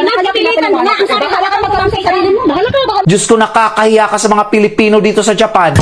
mo, pinapilitan mo na. Ang sabi, bahala ka magpapang sa sarili mo. Bahala ka. Diyos ko, nakakahiya ka sa mga Pilipino dito sa Japan.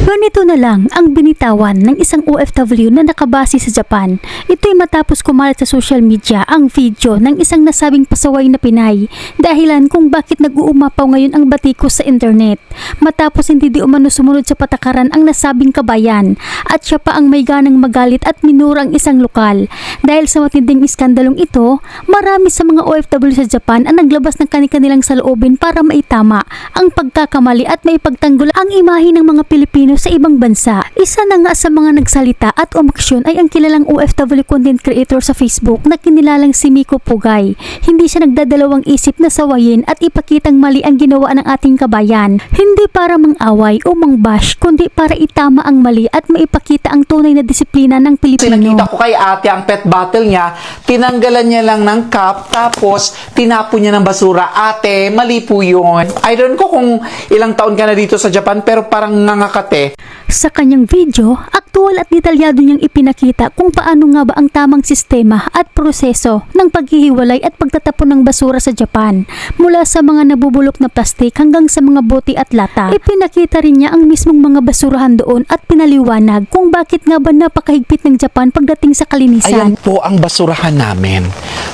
Ganito na lang ang binitawan ng isang OFW na nakabase sa Japan. Ito'y matapos kumalat sa social media ang video ng isang nasabing pasaway na Pinay dahilan kung bakit nag-uumapaw ngayon ang batikos sa internet. Matapos hindi di umano sumunod sa patakaran ang nasabing kabayan at siya pa ang may ganang magalit at minura ang isang lokal. Dahil sa matinding iskandalong ito, marami sa mga OFW sa Japan ang naglabas ng kanilang saloobin para maitama ang pagkakamali at maipagtanggol ang imahe ng mga Pilipino sa ibang bansa. Isa na nga sa mga nagsalita at umaksyon ay ang kilalang OFW content creator sa Facebook na kinilalang si Miko Pugay. Hindi siya nagdadalawang isip na sawayin at ipakitang mali ang ginawa ng ating kabayan. Hindi para mang-away o mang-bash, kundi para itama ang mali at maipakita ang tunay na disiplina ng Pilipino. Nakita ko kay ate ang pet bottle niya, tinanggalan niya lang ng cup, tapos tinapon niya ng basura. Ate, mali po yun. I don't know kung ilang taon ka na dito sa Japan, pero parang ngangakate. Sa kanyang video, aktual at detalyado niyang ipinakita kung paano nga ba ang tamang sistema at proseso ng paghihiwalay at pagtatapon ng basura sa Japan, mula sa mga nabubulok na plastik hanggang sa mga bote at lata. Ipinakita rin niya ang mismong mga basurahan doon at pinaliwanag kung bakit nga ba napakahigpit ng Japan pagdating sa kalinisan. Ayan po ang basurahan namin.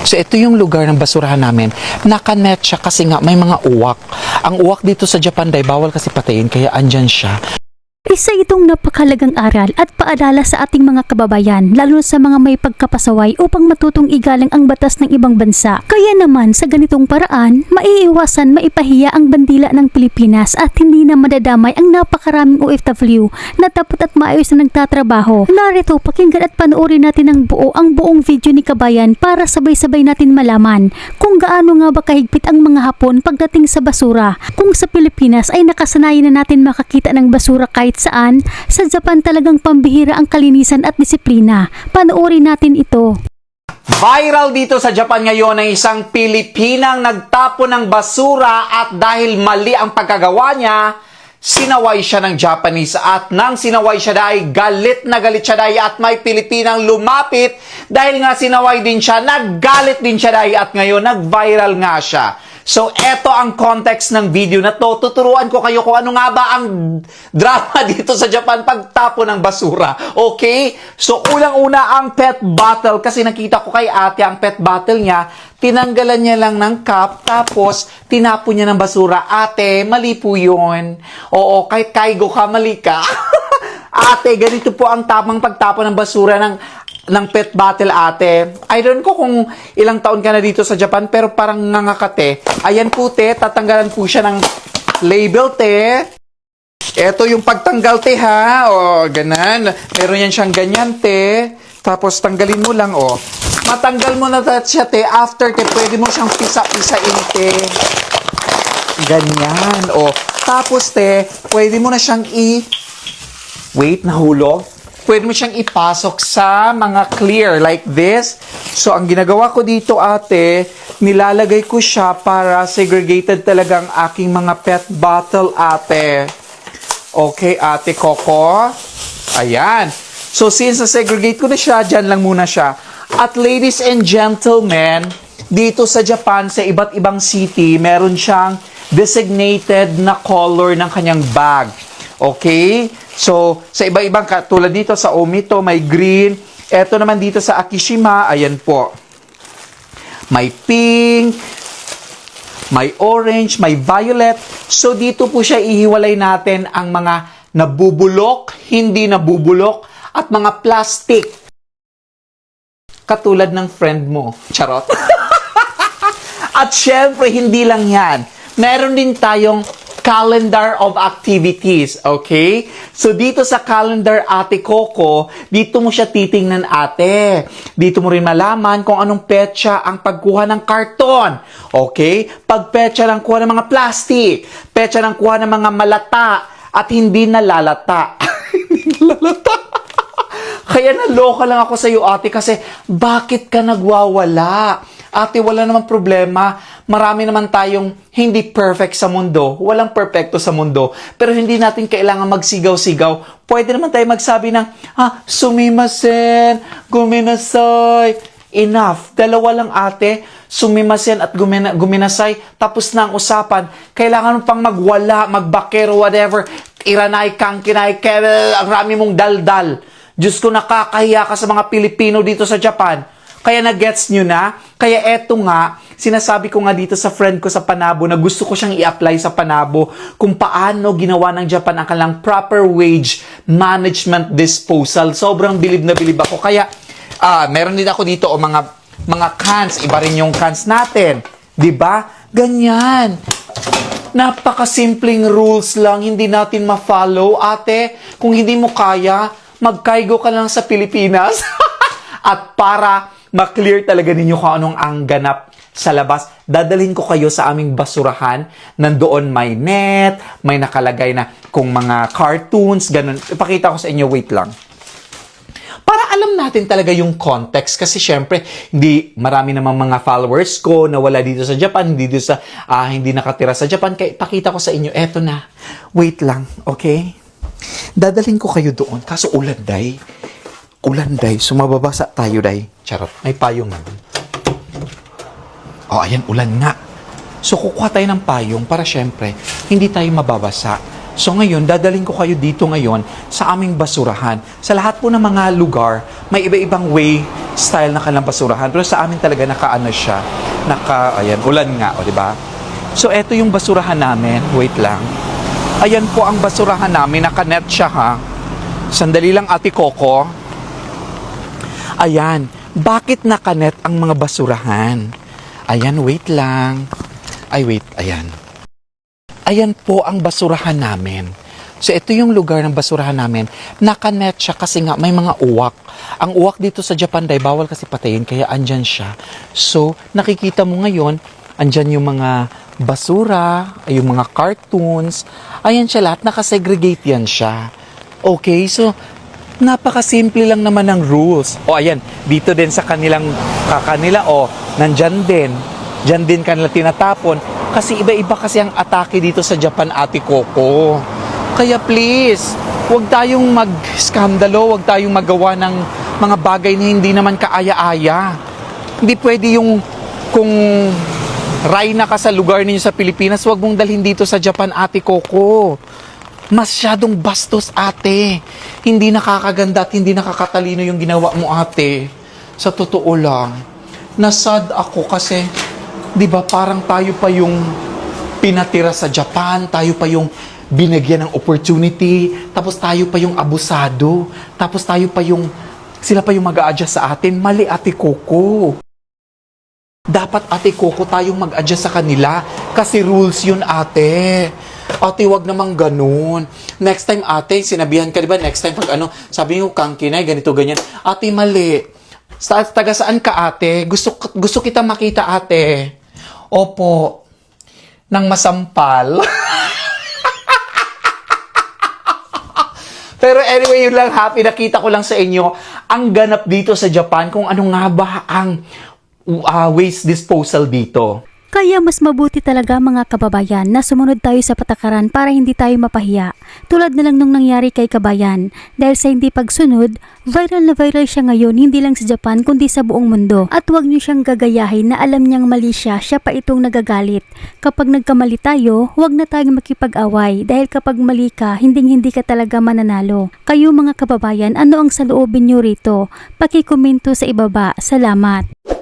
So ito yung lugar ng basurahan namin. Nakanet siya kasi nga may mga uwak. Ang uwak dito sa Japan dahil bawal kasi patayin, kaya andyan siya. Isa itong napakalagang aral at paalala sa ating mga kababayan, lalo sa mga may pagkapasaway upang matutong igalang ang batas ng ibang bansa. Kaya naman sa ganitong paraan, maiiwasan maipahiya ang bandila ng Pilipinas at hindi na madadamay ang napakaraming OFW na tapat at maayos na nagtatrabaho. Narito, pakinggan at panoorin natin ang buong video ni Kabayan para sabay-sabay natin malaman kung gaano nga ba kahigpit ang mga Hapon pagdating sa basura. Kung sa Pilipinas ay nakasanayan na natin makakita ng basura kahit saan, sa Japan talagang pambihira ang kalinisan at disiplina. Panoorin natin ito. Viral dito sa Japan ngayon ang isang Pilipinang nagtapon ng basura at dahil mali ang pagkagawa niya, sinaway siya ng Japanese at nang sinaway siya dahil galit na galit siya dahil at may Pilipinang lumapit dahil nga sinaway din siya, naggalit din siya dahil at ngayon nag-viral nga siya. So, eto ang context ng video na to. Tuturuan ko kayo kung ano nga ba ang drama dito sa Japan pagtapon ng basura. Okay? So, unang-una ang pet bottle. Kasi nakita ko kay ate ang pet bottle niya. Tinanggalan niya lang ng cup, tapos tinapon niya ng basura. Ate, mali po yun. Oo, kahit kaigo ka, mali ka. Ate, ganito po ang tamang pagtapon ng basura ng pet bottle, ate. I don't know kung ilang taon ka na dito sa Japan, pero parang ngangakate. Ayan po, te. Tatanggalan po siya ng label, te. Ito yung pagtanggal, te, ha. O, ganan. Meron yan siyang ganyan, te. Tapos, tanggalin mo lang, o. Matanggal mo na siya, te. After, te, pwede mo siyang pisa-pisain, te. Ganyan, o. Tapos, te, pwede mo na siyang Wait, nahulog. Pwede mo siyang ipasok sa mga clear like this. So, ang ginagawa ko dito, ate, nilalagay ko siya para segregated talagang aking mga pet bottle, ate. Okay, ate Coco. Ayan. So, since na-segregate ko na siya, dyan lang muna siya. At ladies and gentlemen, dito sa Japan, sa iba't ibang city, meron siyang designated na color ng kanyang bag. Okay? So, sa iba-ibang, tulad dito sa Omito, may green. Eto naman dito sa Akishima, ayan po. May pink, may orange, may violet. So, dito po siya ihiwalay natin ang mga nabubulok, hindi nabubulok, at mga plastic. Katulad ng friend mo. Charot. At syempre, hindi lang yan. Meron din tayong calendar of activities, okay? So, dito sa calendar, ate Coco, dito mo siya titingnan, ate. Dito mo rin malaman kung anong petsa ang pagkuha ng karton, okay? Pag petsa ng kuha ng mga plastic, petsa ng kuha ng mga malata, at hindi nalalata. Hindi nalalata. Kaya naloka lang ako sa iyo, ate, kasi bakit ka nagwawala? Ate, wala namang problema. Marami naman tayong hindi perfect sa mundo. Walang perfecto sa mundo. Pero hindi natin kailangan magsigaw-sigaw. Pwede naman tayo magsabi ng, sumimasen, guminasay. Enough. Dalawa lang, ate. sumimasen at guminasay, tapos na ang usapan. Kailangan mo pang magwala, magbakero, whatever. Iranay kang kinay, ang rami mong daldal. Diyos ko, nakakahiya ka sa mga Pilipino dito sa Japan. Kaya na-gets nyo na? Kaya eto nga, sinasabi ko nga dito sa friend ko sa Panabo na gusto ko siyang i-apply sa Panabo kung paano ginawa ng Japan ang kanilang proper wage management disposal. Sobrang bilib na bilib ako. Kaya, meron din ako dito mga cans. Iba rin yung cans natin. 'Di ba? Ganyan. Napakasimpleng rules lang. Hindi natin ma-follow. Ate, kung hindi mo kaya, magkaigo ka lang sa Pilipinas. At para ma-clear talaga ninyo kung anong ang ganap sa labas, dadalhin ko kayo sa aming basurahan. Nandoon may net, may nakalagay na kung mga cartoons, ganun. Ipakita ko sa inyo, wait lang. Para alam natin talaga yung context kasi syempre, marami namang mga followers ko na wala dito sa Japan, hindi nakatira sa Japan. Kaya ipakita ko sa inyo, eto na. Wait lang, okay? Dadalhin ko kayo doon. Kaso ulan, day. Sumababasa tayo, day. Charot, may payong naman. Oh, ayan, ulan nga. So, kukuha tayo ng payong para syempre, hindi tayo mababasa. So, ngayon, dadalhin ko kayo dito ngayon sa aming basurahan. Sa lahat po ng mga lugar, may iba-ibang way, style na kanilang basurahan. Pero sa amin talaga, nakaano siya. Ayan, ulan nga, o, diba? So, eto yung basurahan namin. Wait lang. Ayan po ang basurahan namin. Nakanet siya, ha? Sandali lang, Ate Coco. Ayan. Bakit nakanet ang mga basurahan? Ayan, wait lang. Ayan. Ayan po ang basurahan namin. So, ito yung lugar ng basurahan namin. Nakanet siya kasi nga may mga uwak. Ang uwak dito sa Japan, day, bawal kasi patayin, kaya andyan siya. So, nakikita mo ngayon, andyan yung mga basura, yung mga cartoons. Ayan siya lahat, nakasegregate yan siya. Okay, so, napakasimple lang naman ng rules. O, ayan, dito din sa kanila, nandyan din. Diyan din kanila tinatapon. Kasi iba-iba kasi ang atake dito sa Japan, Ate Coco. Kaya please, huwag tayong mag-skandalo, huwag tayong magawa ng mga bagay na hindi naman kaaya-aya. Hindi pwede yung kung rayna ka sa lugar ninyo sa Pilipinas, huwag mong dalhin dito sa Japan, Ate Coco. Masyadong bastos, ate. Hindi nakakaganda at hindi nakakatalino yung ginawa mo, ate. Sa totoo lang, nasad ako kasi, di ba, parang tayo pa yung pinatira sa Japan, tayo pa yung binigyan ng opportunity, tapos tayo pa yung abusado, tapos sila pa yung mag-a-adjust sa atin. Mali, Ate Coco. Dapat, Ate Coco, tayong mag-adjust sa kanila kasi rules yun, ate. Ate, wag namang ganun. Next time, ate, sinabihan ka, di ba? Next time, sabi nyo, kang kinay, ganito, ganyan. Ate, mali. Taga saan ka, ate? Gusto kita makita, ate. Opo. Nang masampal. Pero anyway, yun lang, happy. Nakita ko lang sa inyo ang ganap dito sa Japan kung ano nga ba ang waste disposal dito. Kaya mas mabuti talaga mga kababayan na sumunod tayo sa patakaran para hindi tayo mapahiya. Tulad na lang nung nangyari kay Kabayan. Dahil sa hindi pagsunod, viral na viral siya ngayon hindi lang sa Japan kundi sa buong mundo. At huwag niyo siyang gagayahin na alam niyang mali siya pa itong nagagalit. Kapag nagkamali tayo, huwag na tayong makipag-away dahil kapag mali ka, hindi ka talaga mananalo. Kayo mga kababayan, ano ang saloobin niyo rito? Pakikomento sa ibaba. Salamat!